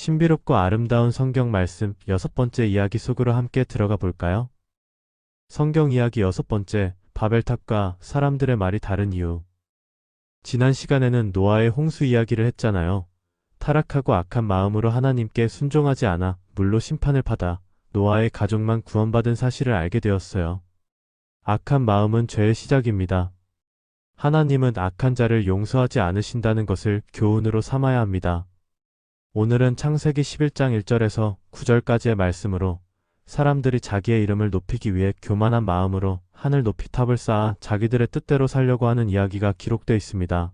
신비롭고 아름다운 성경 말씀 6번째 이야기 속으로 함께 들어가 볼까요? 성경 이야기 6번째, 바벨탑과 사람들의 말이 다른 이유. 지난 시간에는 노아의 홍수 이야기를 했잖아요. 타락하고 악한 마음으로 하나님께 순종하지 않아 물로 심판을 받아 노아의 가족만 구원받은 사실을 알게 되었어요. 악한 마음은 죄의 시작입니다. 하나님은 악한 자를 용서하지 않으신다는 것을 교훈으로 삼아야 합니다. 오늘은 창세기 11장 1절에서 9절까지의 말씀으로 사람들이 자기의 이름을 높이기 위해 교만한 마음으로 하늘 높이 탑을 쌓아 자기들의 뜻대로 살려고 하는 이야기가 기록되어 있습니다.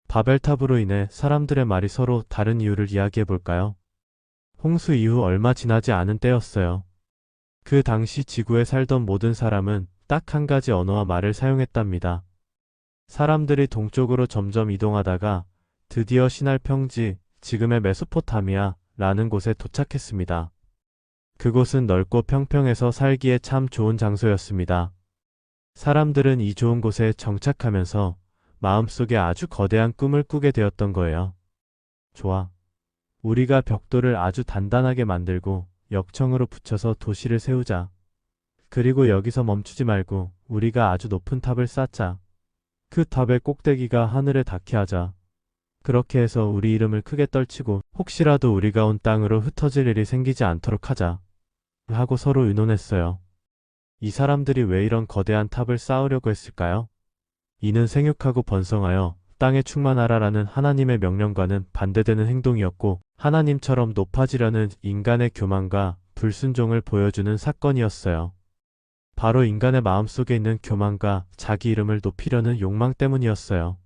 바벨탑으로 인해 사람들의 말이 서로 다른 이유를 이야기해 볼까요? 홍수 이후 얼마 지나지 않은 때였어요. 그 당시 지구에 살던 모든 사람은 딱 한 가지 언어와 말을 사용했답니다. 사람들이 동쪽으로 점점 이동하다가 드디어 시날 평지, 지금의 메소포타미아라는 곳에 도착했습니다. 그곳은 넓고 평평해서 살기에 참 좋은 장소였습니다. 사람들은 이 좋은 곳에 정착하면서 마음속에 아주 거대한 꿈을 꾸게 되었던 거예요. 좋아. 우리가 벽돌을 아주 단단하게 만들고 역청으로 붙여서 도시를 세우자. 그리고 여기서 멈추지 말고 우리가 아주 높은 탑을 쌓자. 그 탑의 꼭대기가 하늘에 닿게 하자. 그렇게 해서 우리 이름을 크게 떨치고 혹시라도 우리가 온 땅으로 흩어질 일이 생기지 않도록 하자. 하고 서로 의논했어요. 이 사람들이 왜 이런 거대한 탑을 쌓으려고 했을까요? 이는 생육하고 번성하여 땅에 충만하라라는 하나님의 명령과는 반대되는 행동이었고 하나님처럼 높아지려는 인간의 교만과 불순종을 보여주는 사건이었어요. 바로 인간의 마음속에 있는 교만과 자기 이름을 높이려는 욕망 때문이었어요.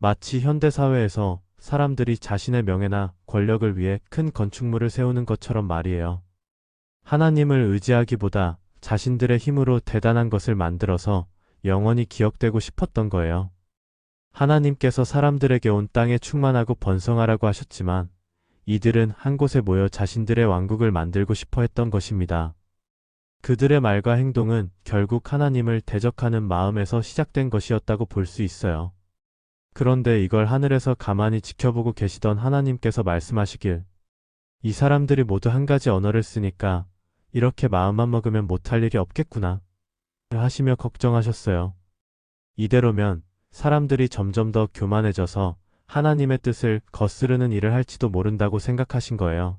마치 현대사회에서 사람들이 자신의 명예나 권력을 위해 큰 건축물을 세우는 것처럼 말이에요. 하나님을 의지하기보다 자신들의 힘으로 대단한 것을 만들어서 영원히 기억되고 싶었던 거예요. 하나님께서 사람들에게 온 땅에 충만하고 번성하라고 하셨지만 이들은 한 곳에 모여 자신들의 왕국을 만들고 싶어 했던 것입니다. 그들의 말과 행동은 결국 하나님을 대적하는 마음에서 시작된 것이었다고 볼 수 있어요. 그런데 이걸 하늘에서 가만히 지켜보고 계시던 하나님께서 말씀하시길, 이 사람들이 모두 한 가지 언어를 쓰니까 이렇게 마음만 먹으면 못할 일이 없겠구나 하시며 걱정하셨어요. 이대로면 사람들이 점점 더 교만해져서 하나님의 뜻을 거스르는 일을 할지도 모른다고 생각하신 거예요.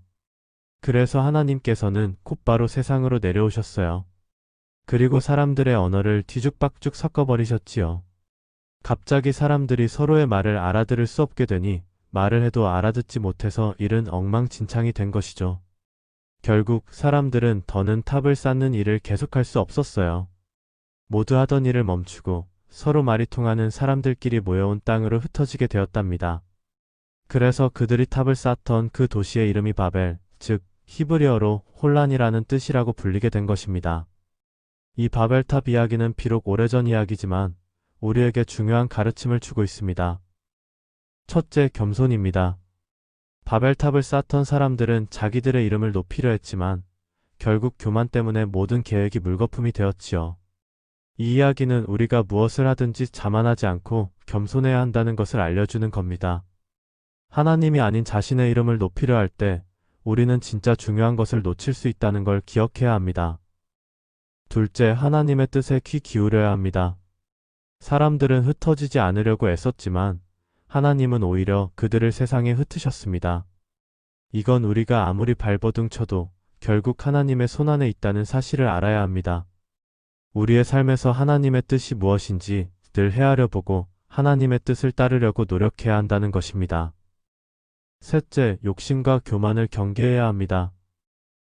그래서 하나님께서는 곧바로 세상으로 내려오셨어요. 그리고 사람들의 언어를 뒤죽박죽 섞어버리셨지요. 갑자기 사람들이 서로의 말을 알아들을 수 없게 되니 말을 해도 알아듣지 못해서 일은 엉망진창이 된 것이죠. 결국 사람들은 더는 탑을 쌓는 일을 계속할 수 없었어요. 모두 하던 일을 멈추고 서로 말이 통하는 사람들끼리 모여온 땅으로 흩어지게 되었답니다. 그래서 그들이 탑을 쌓던 그 도시의 이름이 바벨, 즉 히브리어로 혼란이라는 뜻이라고 불리게 된 것입니다. 이 바벨탑 이야기는 비록 오래전 이야기지만 우리에게 중요한 가르침을 주고 있습니다. 첫째, 겸손입니다. 바벨탑을 쌓던 사람들은 자기들의 이름을 높이려 했지만 결국 교만 때문에 모든 계획이 물거품이 되었지요. 이 이야기는 우리가 무엇을 하든지 자만하지 않고 겸손해야 한다는 것을 알려주는 겁니다. 하나님이 아닌 자신의 이름을 높이려 할 때 우리는 진짜 중요한 것을 놓칠 수 있다는 걸 기억해야 합니다. 둘째, 하나님의 뜻에 귀 기울여야 합니다. 사람들은 흩어지지 않으려고 애썼지만 하나님은 오히려 그들을 세상에 흩으셨습니다. 이건 우리가 아무리 발버둥 쳐도 결국 하나님의 손안에 있다는 사실을 알아야 합니다. 우리의 삶에서 하나님의 뜻이 무엇인지 늘 헤아려 보고 하나님의 뜻을 따르려고 노력해야 한다는 것입니다. 셋째, 욕심과 교만을 경계해야 합니다.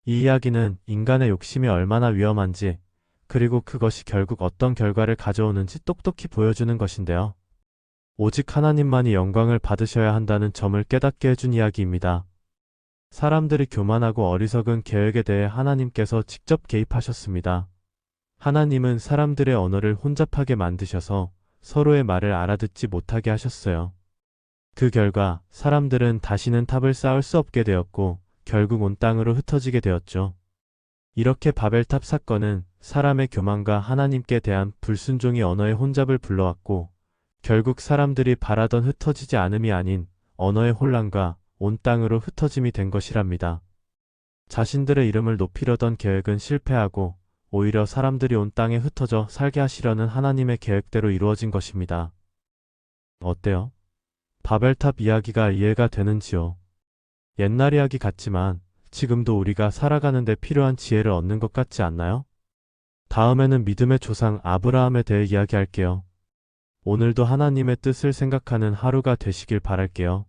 이 이야기는 인간의 욕심이 얼마나 위험한지 그리고 그것이 결국 어떤 결과를 가져오는지 똑똑히 보여주는 것인데요. 오직 하나님만이 영광을 받으셔야 한다는 점을 깨닫게 해준 이야기입니다. 사람들이 교만하고 어리석은 계획에 대해 하나님께서 직접 개입하셨습니다. 하나님은 사람들의 언어를 혼잡하게 만드셔서 서로의 말을 알아듣지 못하게 하셨어요. 그 결과 사람들은 다시는 탑을 쌓을 수 없게 되었고 결국 온 땅으로 흩어지게 되었죠. 이렇게 바벨탑 사건은 사람의 교만과 하나님께 대한 불순종이 언어의 혼잡을 불러왔고 결국 사람들이 바라던 흩어지지 않음이 아닌 언어의 혼란과 온 땅으로 흩어짐이 된 것이랍니다. 자신들의 이름을 높이려던 계획은 실패하고 오히려 사람들이 온 땅에 흩어져 살게 하시려는 하나님의 계획대로 이루어진 것입니다. 어때요? 바벨탑 이야기가 이해가 되는지요? 옛날 이야기 같지만 지금도 우리가 살아가는 데 필요한 지혜를 얻는 것 같지 않나요? 다음에는 믿음의 조상 아브라함에 대해 이야기할게요. 오늘도 하나님의 뜻을 생각하는 하루가 되시길 바랄게요.